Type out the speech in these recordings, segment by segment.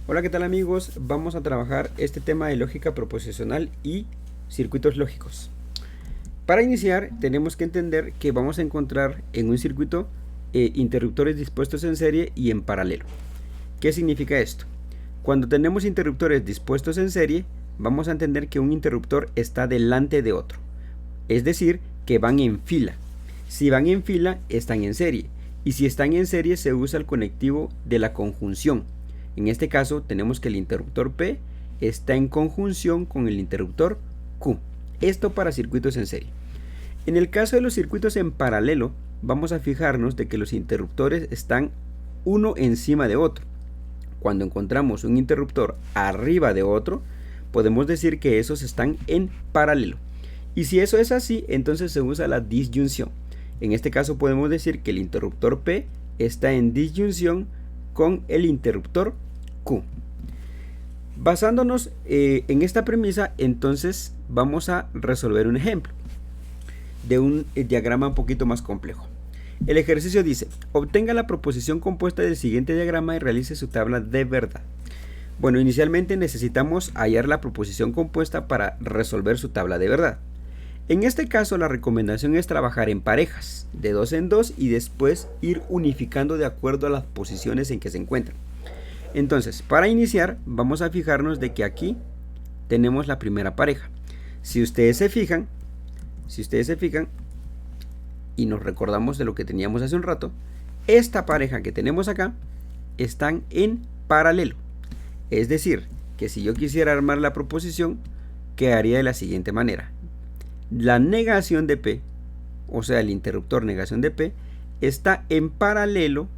Hola, ¿qué tal amigos? Vamos a trabajar este tema de lógica proposicional y circuitos lógicos. Para iniciar, tenemos que entender que vamos a encontrar en un circuito interruptores dispuestos en serie y en paralelo. ¿Qué significa esto? Cuando tenemos interruptores dispuestos en serie, vamos a entender que un interruptor está delante de otro. Es decir, que van en fila. Si van en fila, están en serie. Y si están en serie, se usa el conectivo de la conjunción. En este caso, tenemos que el interruptor P está en conjunción con el interruptor Q. Esto para circuitos en serie. En el caso de los circuitos en paralelo, vamos a fijarnos de que los interruptores están uno encima de otro. Cuando encontramos un interruptor arriba de otro, podemos decir que esos están en paralelo. Y si eso es así, entonces se usa la disyunción. En este caso podemos decir que el interruptor P está en disyunción con el interruptor Q. Basándonos en esta premisa, entonces vamos a resolver un ejemplo de un diagrama un poquito más complejo. El ejercicio dice, obtenga la proposición compuesta del siguiente diagrama y realice su tabla de verdad. Bueno, inicialmente necesitamos hallar la proposición compuesta para resolver su tabla de verdad. En este caso, la recomendación es trabajar en parejas, de 2 en 2, y después ir unificando de acuerdo a las posiciones en que se encuentran. Entonces, para iniciar, vamos a fijarnos de que aquí tenemos la primera pareja. Si ustedes se fijan, y nos recordamos de lo que teníamos hace un rato, esta pareja que tenemos acá están en paralelo. Es decir, que si yo quisiera armar la proposición, quedaría de la siguiente manera. La negación de P, o sea, el interruptor negación de P, está en paralelo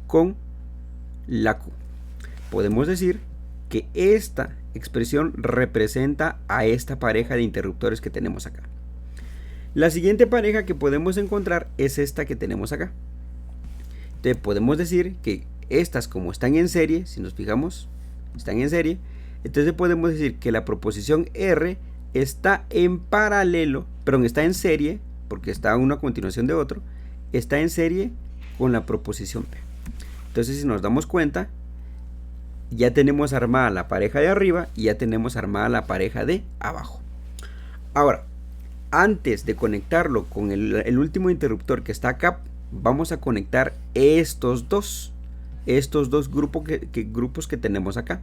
con la Q. Podemos decir que esta expresión representa a esta pareja de interruptores que tenemos acá. La siguiente pareja que podemos encontrar es esta que tenemos acá. Entonces podemos decir que estas, como están en serie, si nos fijamos, están en serie, entonces podemos decir que la proposición R está en paralelo, perdón, está en serie, porque está uno a continuación de otro, está en serie con la proposición P. Entonces, si nos damos cuenta, ya tenemos armada la pareja de arriba y ya tenemos armada la pareja de abajo. Ahora, antes de conectarlo con el último interruptor que está acá, vamos a conectar estos dos grupos que tenemos acá.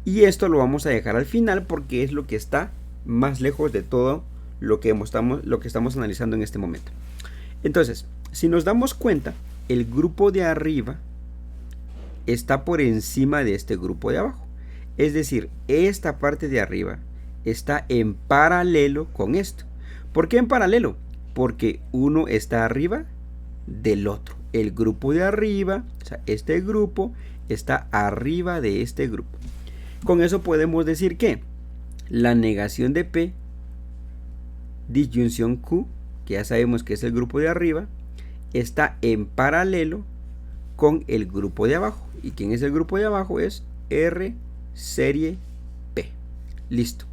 Y esto lo vamos a dejar al final porque es lo que está más lejos de todo lo que estamos analizando en este momento. Entonces, si nos damos cuenta, el grupo de arriba está por encima de este grupo de abajo. Es decir, esta parte de arriba está en paralelo con esto. ¿Por qué en paralelo? Porque uno está arriba del otro. El grupo de arriba, o sea, este grupo está arriba de este grupo. Con eso podemos decir que la negación de P, disyunción Q, que ya sabemos que es el grupo de arriba, está en paralelo con el grupo de abajo. ¿Y quién es el grupo de abajo? Es R serie P. Listo.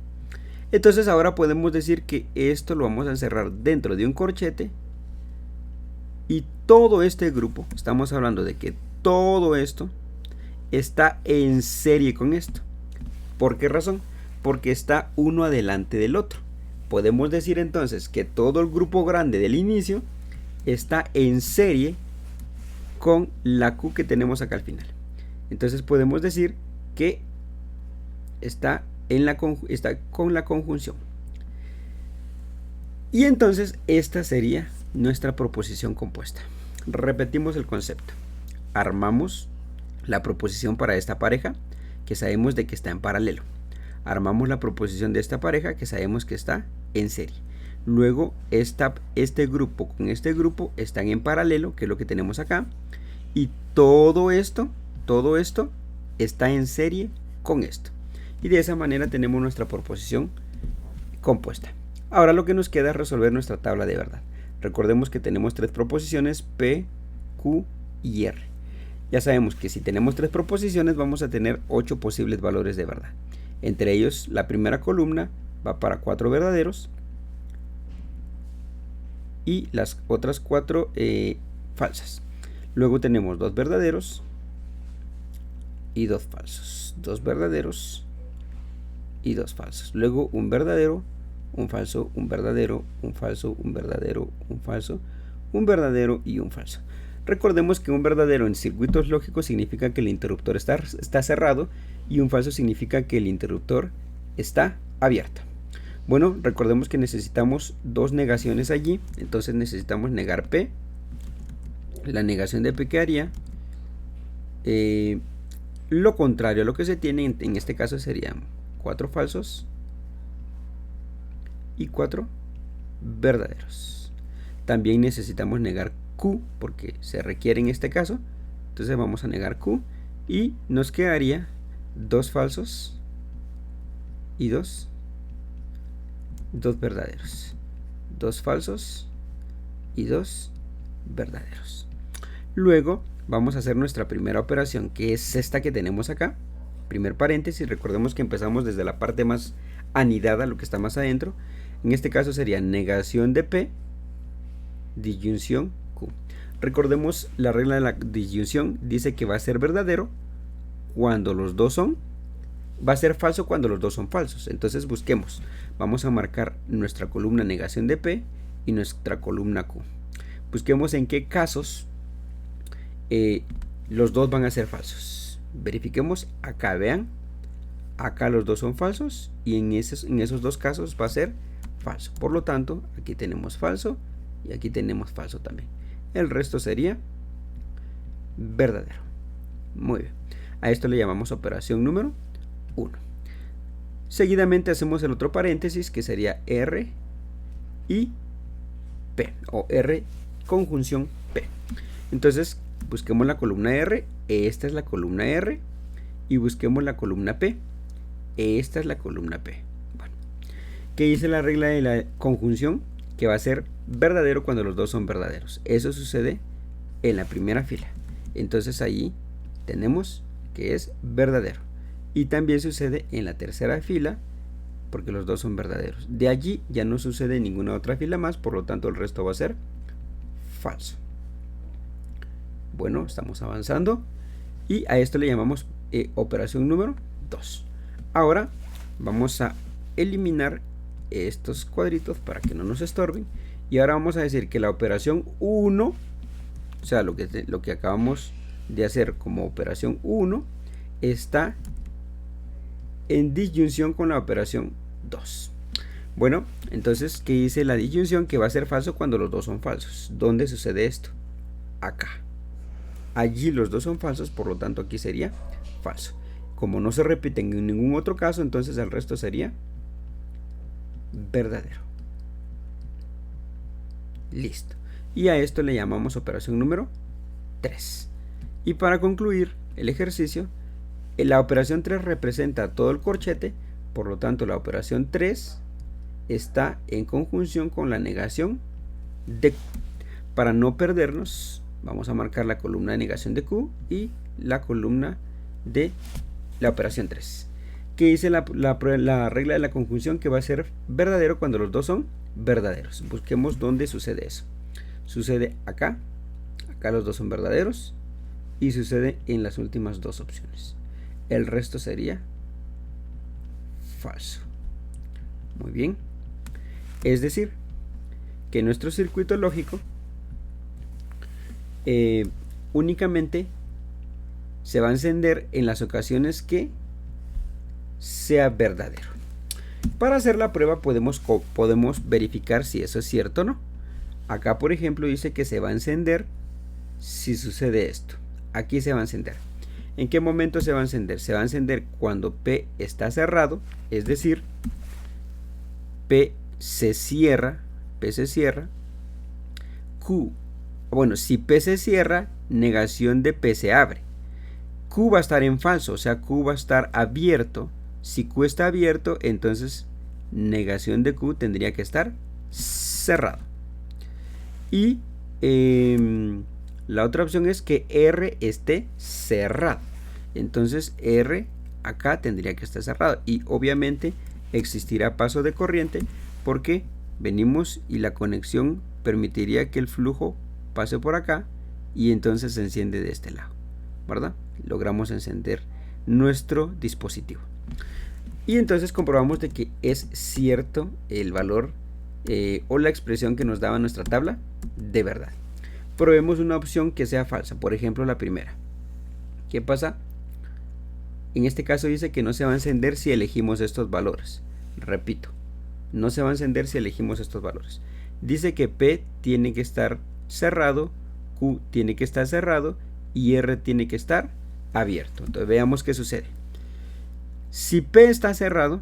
Entonces ahora podemos decir que esto lo vamos a encerrar dentro de un corchete y todo este grupo, estamos hablando de que todo esto está en serie con esto. ¿Por qué razón? Porque está uno adelante del otro. Podemos decir entonces que todo el grupo grande del inicio está en serie con la Q que tenemos acá al final. Entonces podemos decir que está con la conjunción. Y entonces esta sería nuestra proposición compuesta. Repetimos el concepto. Armamos la proposición para esta pareja que sabemos de que está en paralelo. Armamos la proposición de esta pareja que sabemos que está en serie. Luego este grupo con este grupo están en paralelo, que es lo que tenemos acá. Y todo esto está en serie con esto. Y de esa manera tenemos nuestra proposición compuesta. Ahora lo que nos queda es resolver nuestra tabla de verdad. Recordemos que tenemos tres proposiciones, P, Q y R. Ya sabemos que si tenemos tres proposiciones vamos a tener 8 posibles valores de verdad. Entre ellos, la primera columna va para 4 verdaderos y las otras 4 falsas. Luego tenemos 2 verdaderos, y 2 falsos. 2 verdaderos y 2 falsos. Luego un verdadero, un falso, un verdadero, un falso, un verdadero, un falso, un verdadero y un falso. Recordemos que un verdadero en circuitos lógicos significa que el interruptor está cerrado y un falso significa que el interruptor está abierto. Bueno, recordemos que necesitamos 2 negaciones allí, entonces necesitamos negar P. La negación de P que haría lo contrario a lo que se tiene en este caso serían 4 falsos y 4 verdaderos. También necesitamos negar Q porque se requiere en este caso, entonces vamos a negar Q y nos quedaría 2 falsos y 2 verdaderos. 2 falsos y 2 verdaderos. Luego vamos a hacer nuestra primera operación, que es esta que tenemos acá. Primer paréntesis, recordemos que empezamos desde la parte más anidada, lo que está más adentro. En este caso sería negación de P, disyunción Q. Recordemos la regla de la disyunción, dice que va a ser verdadero cuando los dos son, va a ser falso cuando los dos son falsos. Entonces busquemos, vamos a marcar nuestra columna negación de P y nuestra columna Q. Busquemos en qué casos los dos van a ser falsos. Verifiquemos acá, vean, acá los dos son falsos y en esos dos casos va a ser falso. Por lo tanto, aquí tenemos falso y aquí tenemos falso también. El resto sería verdadero. Muy bien. A esto le llamamos operación número 1. Seguidamente hacemos el otro paréntesis que sería R y P o R conjunción P. Entonces busquemos la columna R, esta es la columna R, y busquemos la columna P, esta es la columna P. Bueno, ¿qué dice la regla de la conjunción? Que va a ser verdadero cuando los dos son verdaderos. Eso sucede en la primera fila. Entonces ahí tenemos que es verdadero. Y también sucede en la tercera fila porque los dos son verdaderos. De allí ya no sucede en ninguna otra fila más, por lo tanto el resto va a ser falso. Bueno, estamos avanzando y a esto le llamamos operación número 2. Ahora vamos a eliminar estos cuadritos para que no nos estorben y ahora vamos a decir que la operación 1, o sea, lo que acabamos de hacer como operación 1 está en disyunción con la operación 2. Bueno, entonces, ¿qué dice la disyunción? Que va a ser falso cuando los dos son falsos. ¿Dónde sucede esto? Acá. Allí los dos son falsos, por lo tanto aquí sería falso. Como no se repiten en ningún otro caso, entonces el resto sería verdadero. Listo. Y a esto le llamamos operación número 3. Y para concluir el ejercicio, la operación 3 representa todo el corchete, por lo tanto la operación 3 está en conjunción con la negación de Q. Para no perdernos, vamos a marcar la columna de negación de Q y la columna de la operación 3. ¿Qué dice la regla de la conjunción? Que va a ser verdadero cuando los dos son verdaderos. Busquemos dónde sucede eso. Sucede acá, acá los dos son verdaderos y sucede en las últimas dos opciones. El resto sería falso. Muy bien. Es decir, que nuestro circuito lógico únicamente se va a encender en las ocasiones que sea verdadero. Para hacer la prueba podemos verificar si eso es cierto o no. Acá, por ejemplo, dice que se va a encender si sucede esto. Aquí se va a encender. ¿En qué momento se va a encender? Se va a encender cuando P está cerrado, es decir, P se cierra, Q, bueno, si P se cierra, negación de P se abre. Q va a estar en falso, o sea, Q va a estar abierto. Si Q está abierto, entonces negación de Q tendría que estar cerrado. Y la otra opción es que R esté cerrado. Entonces R acá tendría que estar cerrado. Y obviamente existirá paso de corriente porque venimos y la conexión permitiría que el flujo pase por acá y entonces se enciende de este lado, ¿verdad? Logramos encender nuestro dispositivo. Y entonces comprobamos de que es cierto el valor o la expresión que nos daba nuestra tabla de verdad. Probemos una opción que sea falsa, por ejemplo la primera. ¿Qué pasa? En este caso dice que no se va a encender si elegimos estos valores. Repito, no se va a encender si elegimos estos valores. Dice que P tiene que estar cerrado, Q tiene que estar cerrado y R tiene que estar abierto. Entonces veamos qué sucede. Si P está cerrado,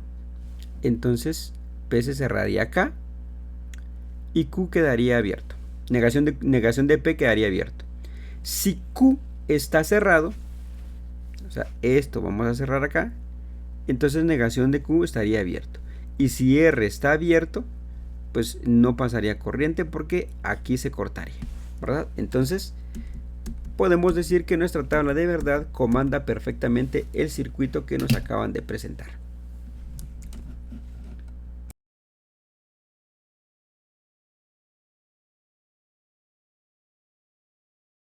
entonces P se cerraría acá y Q quedaría abierto. Negación de P quedaría abierto. Si Q está cerrado, o sea, esto vamos a cerrar acá, entonces negación de Q estaría abierto. Y si R está abierto, pues no pasaría corriente porque aquí se cortaría, ¿verdad? Entonces podemos decir que nuestra tabla de verdad comanda perfectamente el circuito que nos acaban de presentar.